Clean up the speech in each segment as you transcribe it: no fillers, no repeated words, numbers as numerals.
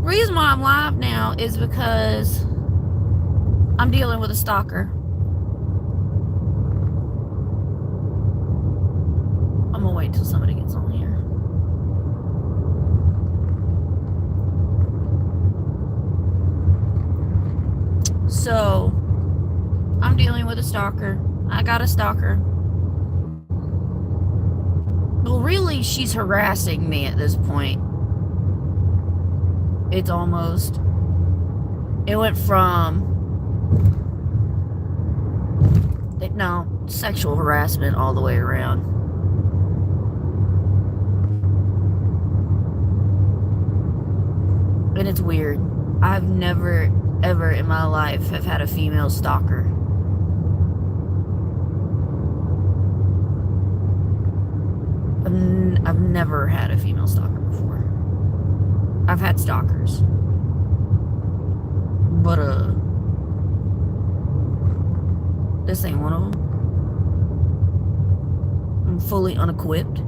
reason why I'm live now is because I'm dealing with a stalker. I'm gonna wait till somebody gets on here. So, I'm dealing with a stalker. I got a stalker. Well, really, she's harassing me at this point. It's almost... It went from... No, sexual harassment all the way around. And it's weird. I've never, ever in my life have had a female stalker. I've never had a female stalker before. I've had stalkers. But, this ain't one of them. I'm fully unequipped.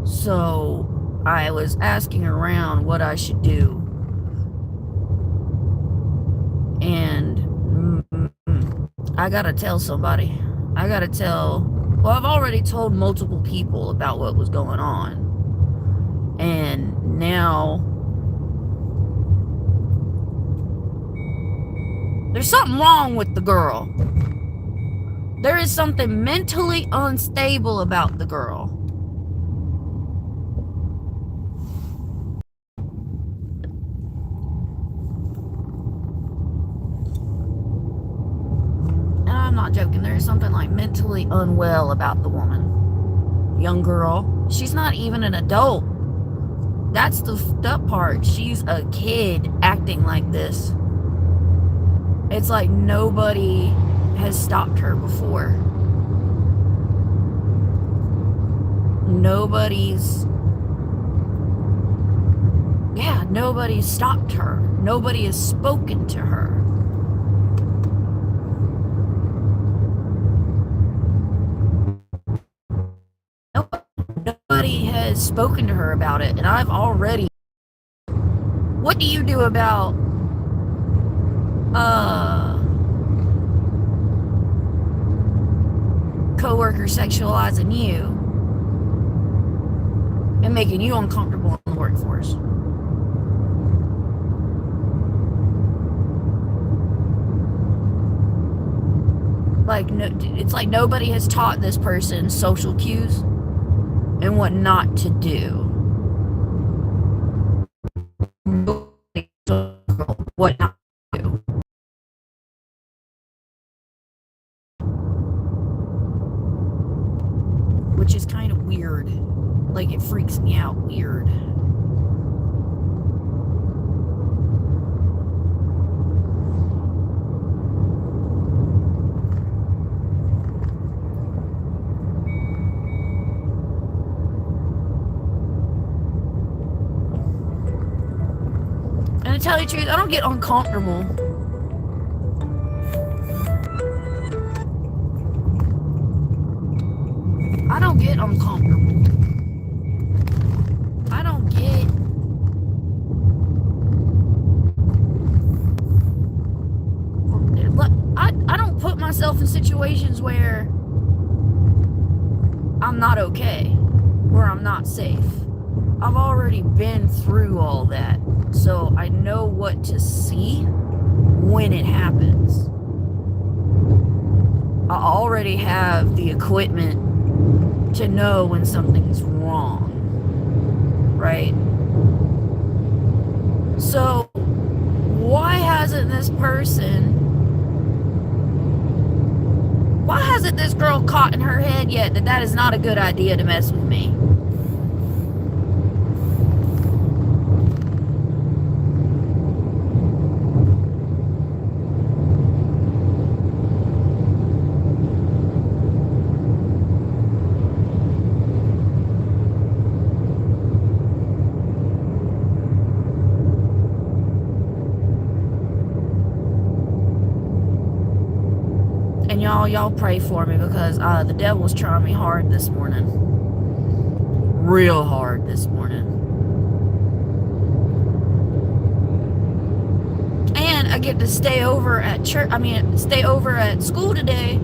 So, I was asking around what I should do. And I gotta tell somebody. I gotta tell... Well, I've already told multiple people about what was going on. And now... There's something wrong with the girl. There is something mentally unstable about the girl. And I'm not joking. There is something like mentally unwell about the woman. Young girl. She's not even an adult. That's the fucked up part. She's a kid acting like this. It's like nobody has stopped her before. Nobody's stopped her. Nobody has spoken to her. Nobody has spoken to her about it, and I've already... What do you do about coworker sexualizing you and making you uncomfortable in the workforce? Like, no, it's like nobody has taught this person social cues and what not to do. Nobody told what not to do. Which is kind of weird. Like, it freaks me out weird. And to tell you the truth, I don't get uncomfortable. I don't get uncomfortable. I don't get... I don't put myself in situations where I'm not okay, where I'm not safe. I've already been through all that, so I know what to see when it happens. I already have the equipment to know when something's wrong, right? So, why hasn't this girl caught in her head yet that that is not a good idea to mess with me? And y'all pray for me, because the devil's trying me hard this morning. Real hard this morning. I get to stay over at church, stay over at school today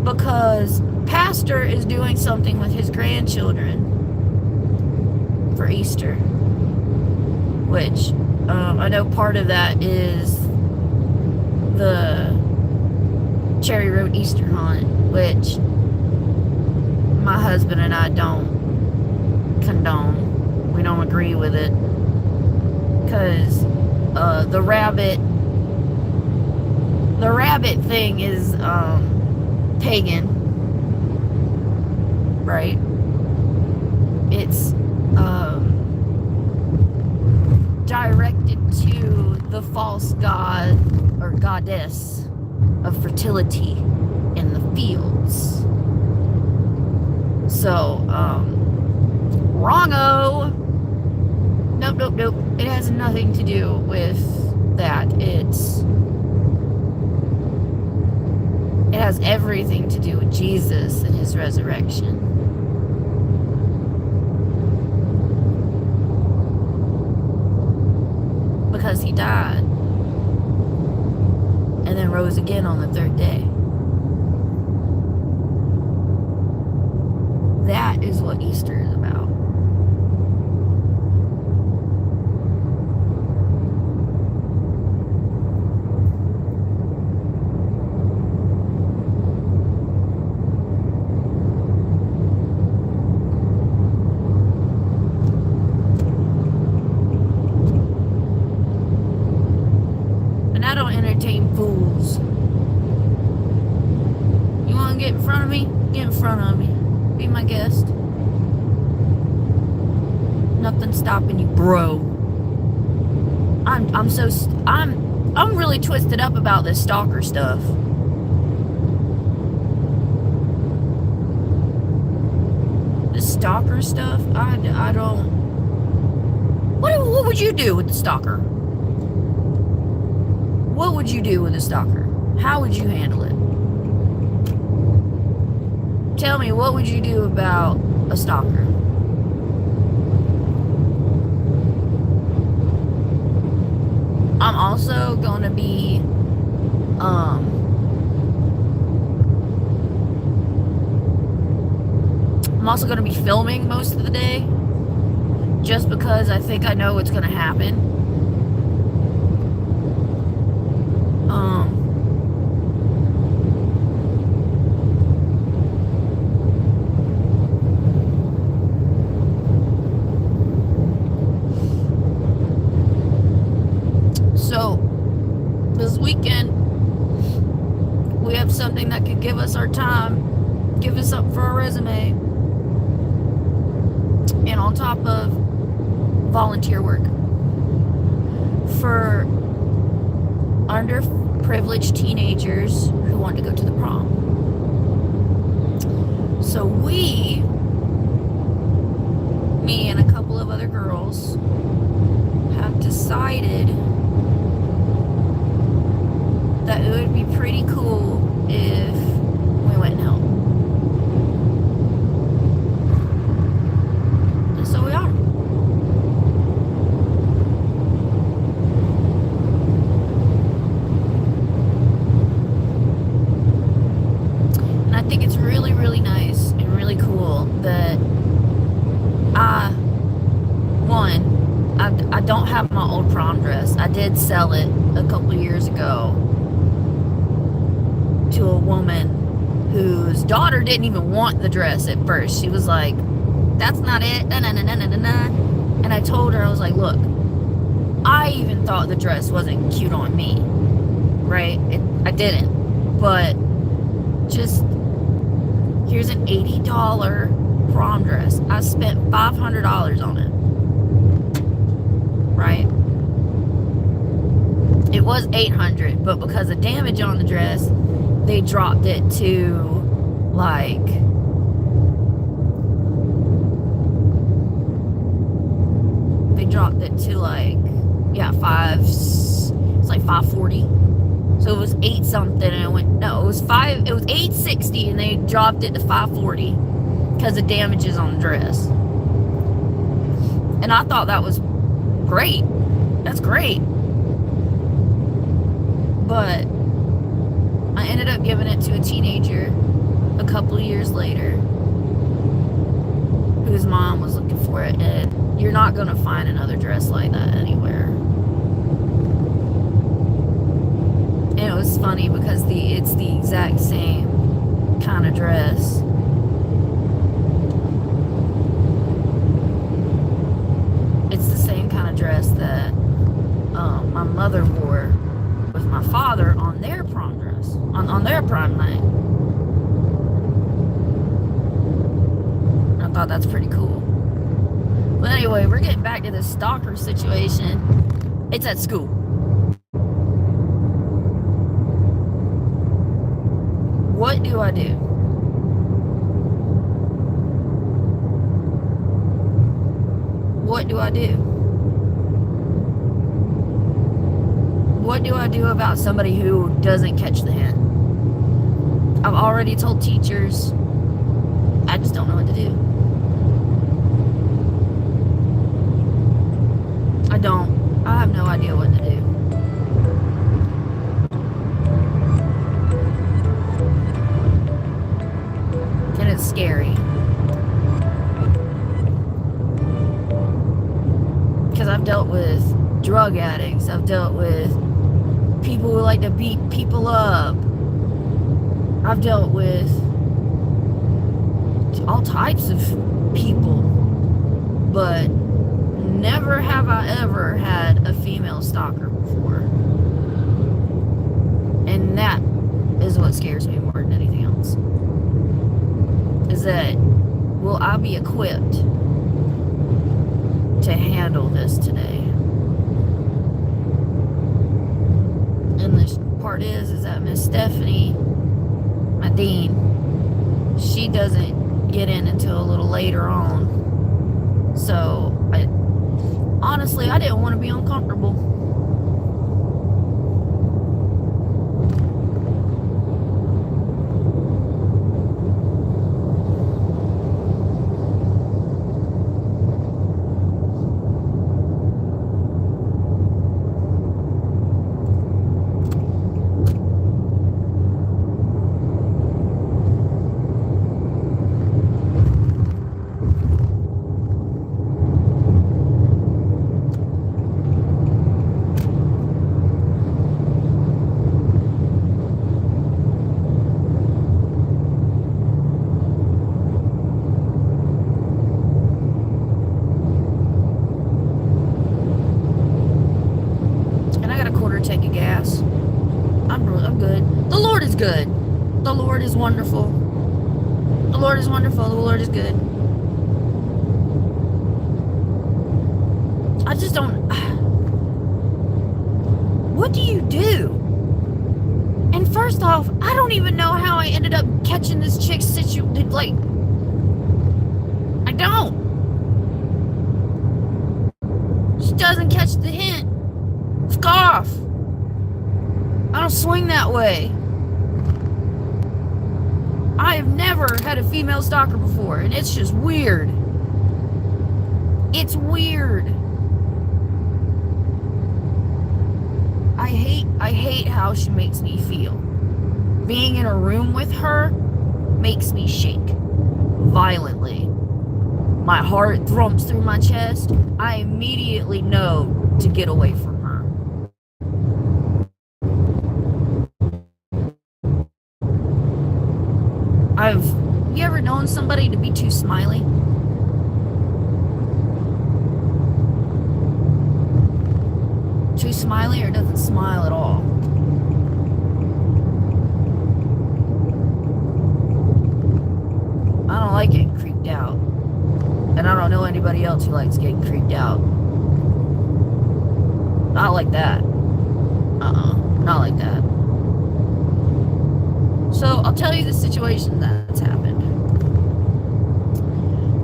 because Pastor is doing something with his grandchildren for Easter, which I know part of that is the Cherry Road Easter hunt, which my husband and I don't condone. We don't agree with it because the rabbit thing is pagan, right? It's directed to the false god or goddess of fertility in the fields. So, wrongo. Nope. It has nothing to do with that. It has everything to do with Jesus and his resurrection. Because he died and then rose again on the third day. That is what Easter is about. And I don't entertain fools. You want to get in front of me? Get in front of me. Be my guest. Nothing stopping you, bro. I'm really twisted up about this stalker stuff. The stalker stuff, I don't. What would you do with the stalker? What would you do with a stalker? How would you handle it? Tell me, what would you do about a stalker? I'm also going to be filming most of the day just because I think I know what's going to happen. So this weekend we have something that could give us our time, give us up for our resume, and on top of volunteer work for underprivileged teenagers who want to go to the prom. So me and a couple of other girls have decided that it would be pretty cool if we went and helped. And so we are. And I think it's really, really nice and really cool that I don't have my old prom dress. I did sell it a couple of years ago to a woman whose daughter didn't even want the dress at first. She was like, that's not it. Nah. And I told her, I was like, look, I even thought the dress wasn't cute on me. Right? I didn't. But just, here's an $80 prom dress. I spent $500 on it. Right? It was $800, but because of damage on the dress, they dropped it to like it's like $540. So it was 8 something and it was $860 and they dropped it to $540 because of damages on the dress. And I thought that was great. That's great. But I ended up giving it to a teenager a couple of years later whose mom was looking for it, and you're not going to find another dress like that anywhere. And it was funny because it's the exact same kind of dress. It's the same kind of dress that my mother wore with my father on their prom dress, on their prom night. I thought that's pretty cool. But anyway, we're getting back to this stalker situation. It's at school. What do I do? What do I do? What do I do about somebody who doesn't catch the hint? I've already told teachers. I just don't know what to do. I have no idea what to do. And it's scary. Because I've dealt with drug addicts. I've dealt with people who like to beat people up. I've dealt with all types of people. But never have I ever had a female stalker before. And that is what scares me more than anything else. Is that, will I be equipped to handle this today? And the part is that Miss Stephanie, my dean, she doesn't get in until a little later on. So, honestly, I didn't want to be uncomfortable. Good. The Lord is wonderful. The Lord is wonderful. The Lord is good. I just don't... What do you do? And first off, I don't even know how I ended up catching this chick's situation. Like, I don't. She doesn't catch the hint. Fuck off. I don't swing that way. I have never had a female stalker before, and it's just weird. It's weird. I hate how she makes me feel. Being in a room with her makes me shake violently. My heart thrumps through my chest. I immediately know to get away from her. You ever known somebody to be too smiley? Too smiley or doesn't smile at all? I don't like getting creeped out. And I don't know anybody else who likes getting creeped out. Not like that. Not like that. So, I'll tell you the situation that's happened.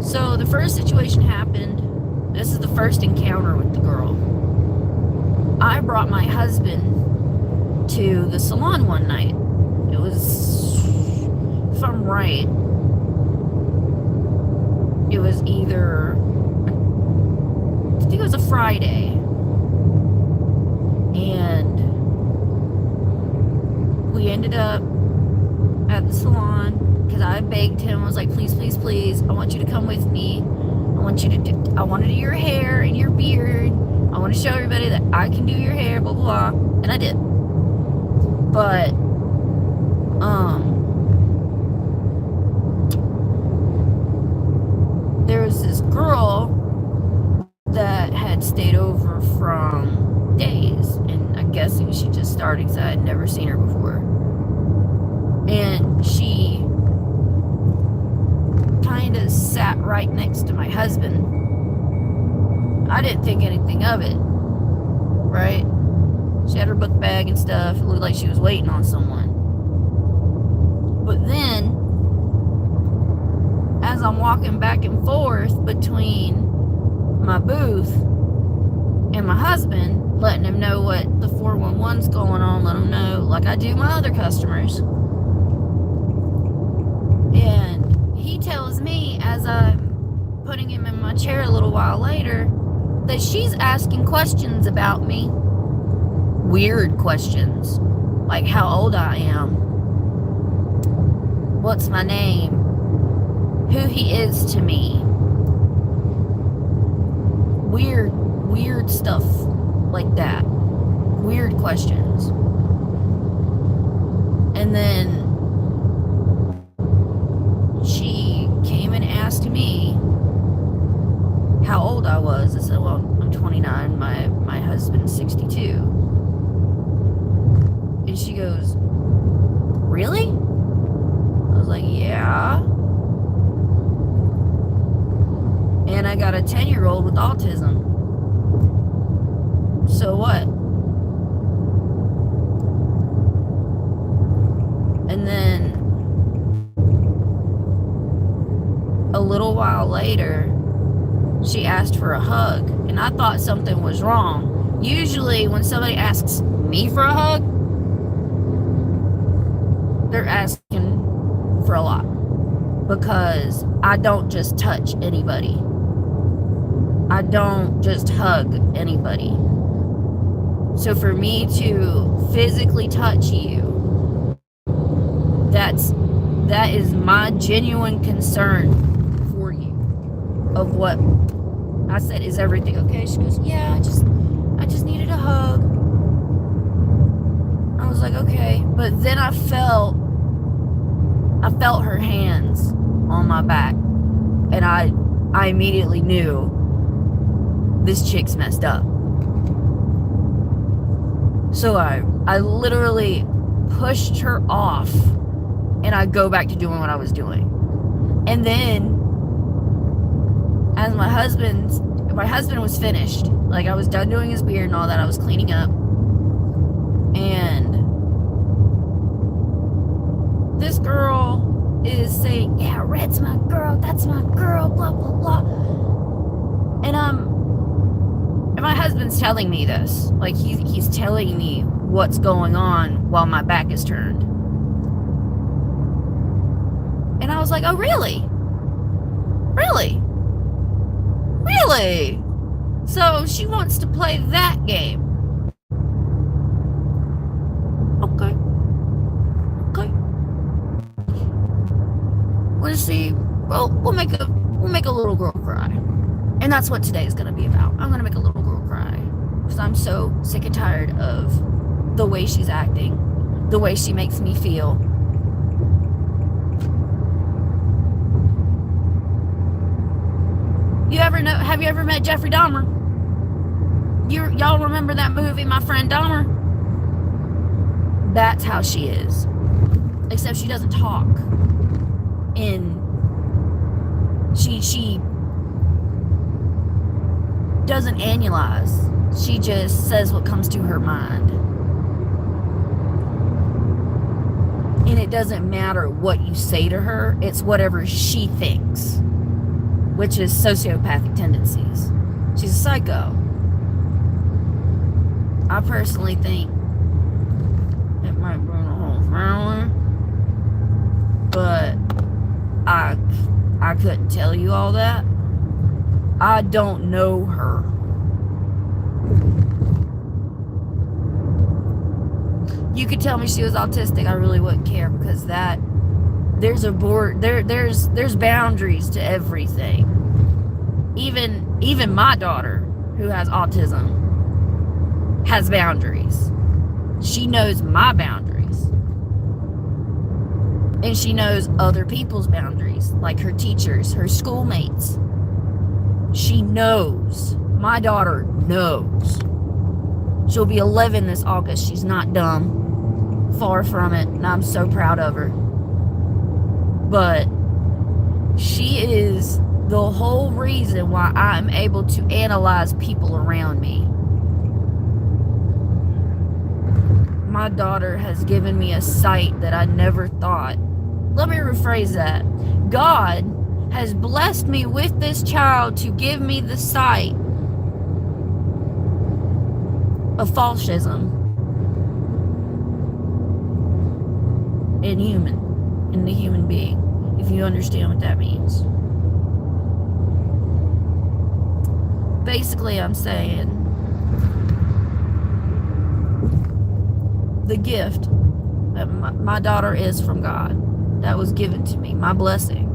So, the first situation happened. This is the first encounter with the girl. I brought my husband to the salon one night. It was, if I'm right, it was either, I think it was a Friday. And ended up at the salon because I begged him. I was like, please, please, please, I want you to come with me. I want to do your hair and your beard. I want to show everybody that I can do your hair, blah, blah, blah. And I did. But, there was this girl that had stayed over from days, and I'm guessing she just started because I had never seen her before. And she kind of sat right next to my husband. I didn't think anything of it, right? She had her book bag and stuff. It looked like she was waiting on someone. But then, as I'm walking back and forth between my booth and my husband, letting him know what the 411's going on, let him know, like I do my other customers. And he tells me, as I'm putting him in my chair a little while later, that she's asking questions about me. Weird questions. Like how old I am. What's my name? Who he is to me. Weird stuff like that. Weird questions. And then she came and asked me how old I was. I said, well, I'm 29. My husband's 62. And she goes, really? I was like, yeah. And I got a 10-year-old with autism. So what? And then a little while later, she asked for a hug. And I thought something was wrong. Usually when somebody asks me for a hug, they're asking for a lot. Because I don't just touch anybody. I don't just hug anybody. So for me to physically touch you, that is my genuine concern for you. Of what I said, is everything okay? She goes, yeah, I just needed a hug. I was like, okay. But then I felt her hands on my back, and I immediately knew this chick's messed up. So I literally pushed her off, and I go back to doing what I was doing. And then as my husband was finished, like I was done doing his beard and all that, I was cleaning up, and this girl is saying, yeah, Red's my girl, that's my girl, blah, blah, blah. And my husband's telling me this. Like, he's telling me what's going on while my back is turned. And I was like, oh, really? Really? Really? So she wants to play that game. Okay. We'll see. Well, we'll make a little girl cry. And that's what today is going to be about. I'm going to make a little girl cry. Because I'm so sick and tired of the way she's acting. The way she makes me feel. Have you ever met Jeffrey Dahmer? Y'all remember that movie, My Friend Dahmer? That's how she is. Except she doesn't talk. And she doesn't analyze. She just says what comes to her mind. And it doesn't matter what you say to her, it's whatever she thinks, which is sociopathic tendencies. She's a psycho. I personally think it might bring a whole family, but I couldn't tell you all that. I don't know her. You could tell me she was autistic, I really wouldn't care, because there's boundaries to everything. Even my daughter, who has autism, has boundaries. She knows my boundaries. And she knows other people's boundaries, like her teachers, her schoolmates. She knows. My daughter knows. She'll be 11 this August. She's not dumb. Far from it. And I'm so proud of her. But she is the whole reason why I'm able to analyze people around me. My daughter has given me a sight that I never thought. Let me rephrase that. God has blessed me with this child to give me the sight of falsism in the human being, if you understand what that means. Basically, I'm saying the gift that my daughter is from God, that was given to me, my blessing,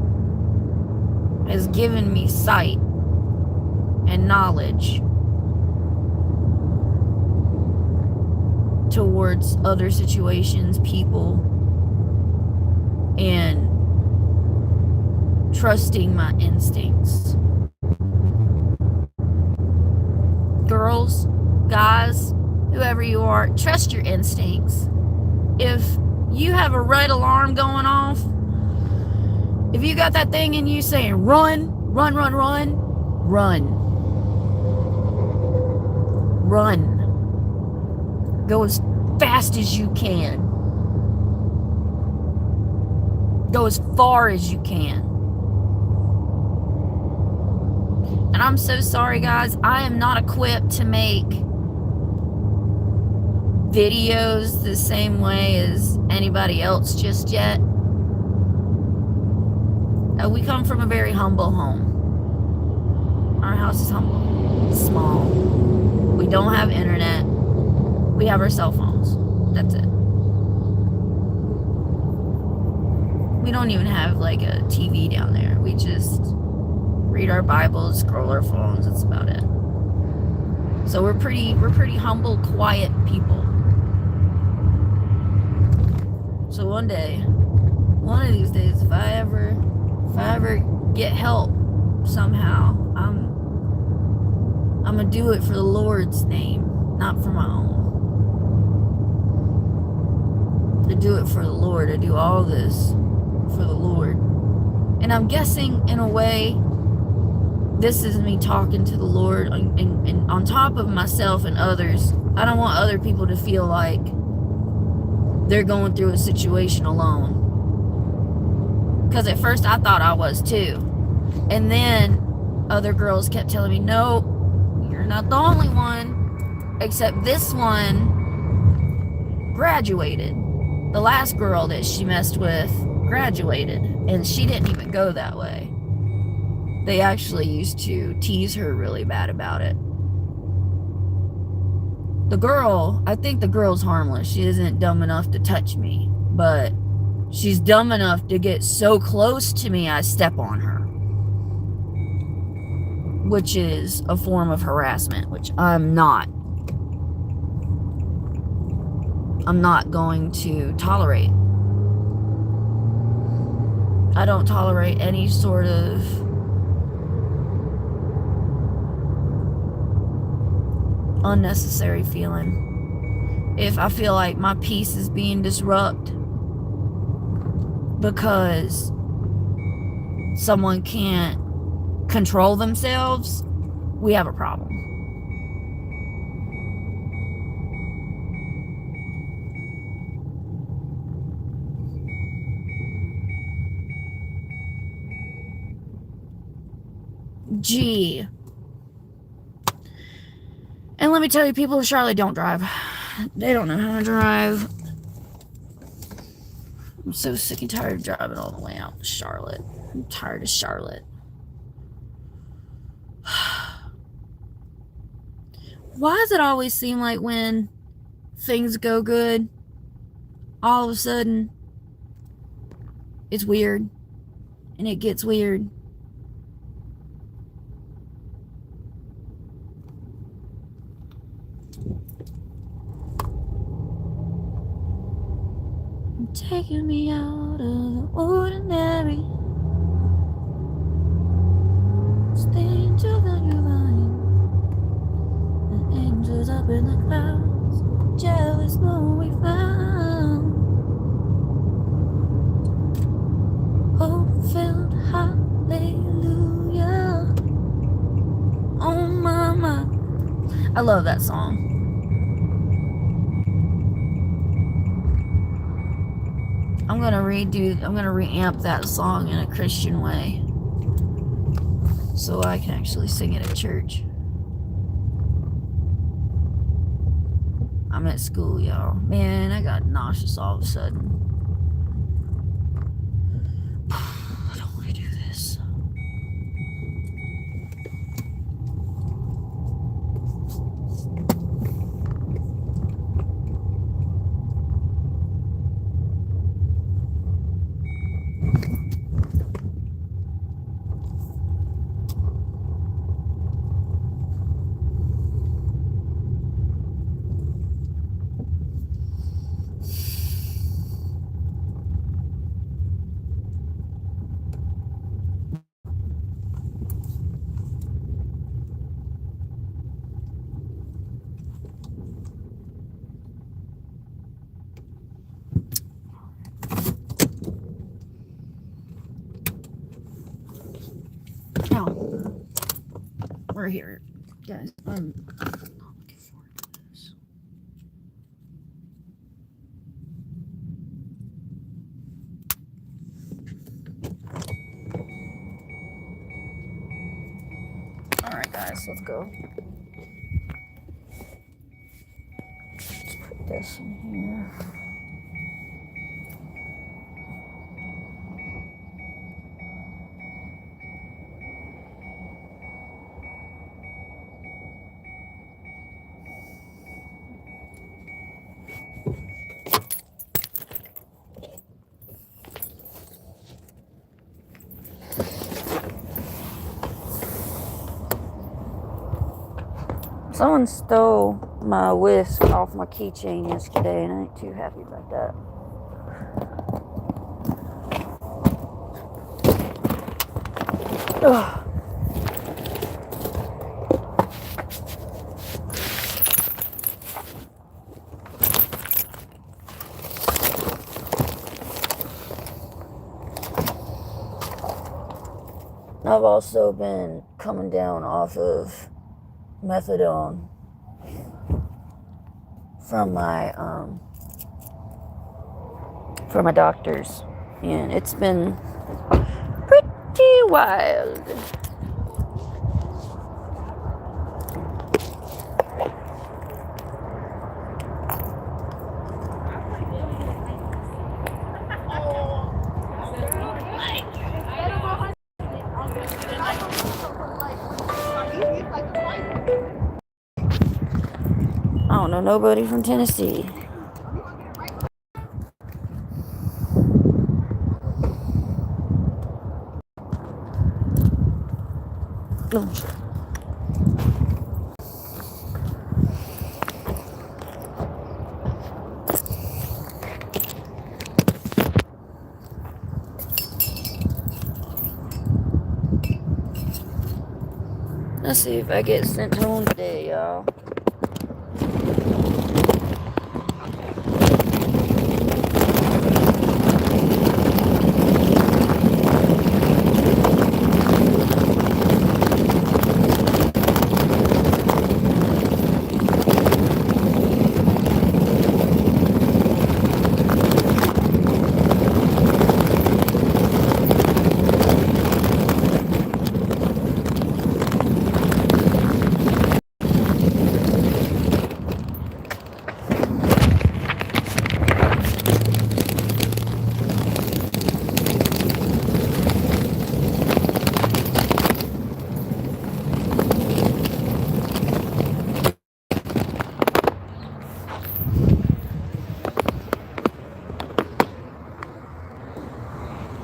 has given me sight and knowledge towards other situations, people, and trusting my instincts. Girls, guys, whoever you are, trust your instincts. If you have a red alarm going off, if you got that thing in you saying run, run, run, run, run. Run. Go as fast as you can. Go as far as you can. And I'm so sorry, guys. I am not equipped to make videos the same way as anybody else just yet. We come from a very humble home. Our house is humble. It's small. We don't have internet. We have our cell phones. That's it. We don't even have like a TV down there. We just read our Bibles, scroll our phones. That's about it. So we're pretty humble, quiet people. So one of these days, if I ever get help somehow, I'm gonna do it for the Lord's name, not for my own. To do it for the Lord, I do all this for the Lord. And I'm guessing, in a way, this is me talking to the Lord, and on top of myself and others. I don't want other people to feel like they're going through a situation alone. Because at first I thought I was too. And then other girls kept telling me, no, you're not the only one. Except this one graduated. The last girl that she messed with graduated. And she didn't even go that way. They actually used to tease her really bad about it. The girl, I think the girl's harmless. She isn't dumb enough to touch me. But she's dumb enough to get so close to me I step on her. Which is a form of harassment, which I'm not going to tolerate. I don't tolerate any sort of unnecessary feeling. If I feel like my peace is being disrupted because someone can't control themselves, we have a problem. Gee. And let me tell you, people in Charlotte don't drive. They don't know how to drive. I'm so sick and tired of driving all the way out to Charlotte. I'm tired of Charlotte. Why does it always seem like when things go good, all of a sudden, it's weird. And it gets weird. Taking me out of the ordinary, staying to the divine. The angels up in the clouds, jealous what we found. Hope-filled hallelujah. Oh mama, I love that song. I'm gonna reamp that song in a Christian way, so I can actually sing it at church. I'm at school, y'all. Man, I got nauseous all of a sudden. I don't want to do this. Oh, we're here, guys. I'm not looking forward to this. Alright, guys, let's go. Let's put this in here. Someone stole my whisk off my keychain yesterday, and I ain't too happy about that. Ugh. I've also been coming down off of methadone from my doctors, and it's been pretty wild. I don't know nobody from Tennessee. Oh. Let's see if I get sent home today, y'all.